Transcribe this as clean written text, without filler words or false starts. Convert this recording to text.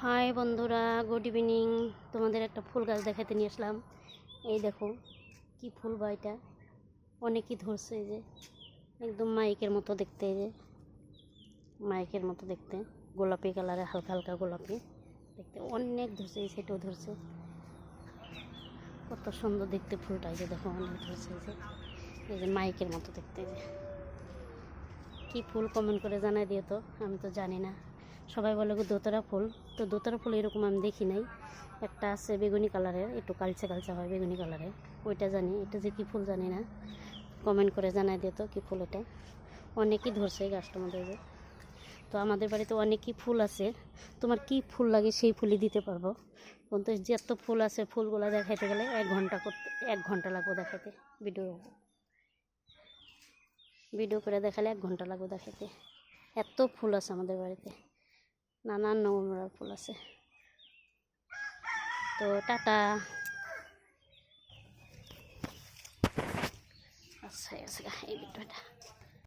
High বন্ধুরা, good evening. তোমাদের একটা ফুল গাছ দেখাতে নিয়ে আসলাম। এই দেখো কি ফুল বা এটা, অনেকই ধরছে। এই যে একদম মাইকের মতো দেখতে, এই যে মাইকের মতো দেখতে, গোলাপি কালারে, হালকা হালকা গোলাপি দেখতে, অনেক ধরছে। এই সেটাও ধরছে, কত সুন্দর দেখতে ফুলটা। এই যে দেখো অনেক ধরছে। এই যে মাইকের মতো দেখতে। এই যে কী ফুল কমেন্ট করে জানাই দিও তো, আমি তো জানি না। সবাই বলে দোতারা ফুল, তো দোতারা ফুল এরকম আমি দেখি নাই। একটা আছে বেগুনি কালারের, একটু কালচে কালচে হয় বেগুনি কালারের, ওইটা জানি। এটা যে কী ফুল জানি না, কমেন্ট করে জানাই দিও তো কী ফুল এটা। অনেকই ধরছে এই গাছটার মধ্যে। যে তো আমাদের বাড়িতে অনেকই ফুল আছে, তোমার কি ফুল লাগে সেই ফুলই দিতে পারবো। কিন্তু যত ফুল আছে ফুলগুলো দেখাইতে গেলে 1 ঘন্টা লাগবে দেখাইতে। ভিডিও করে দেখালে 1 ঘন্টা লাগবে দেখাতে। এত ফুল আছে আমাদের বাড়িতে, নানান রকমের ফুল আছে। তো টাটা। আচ্ছা এই ভিডিওটা।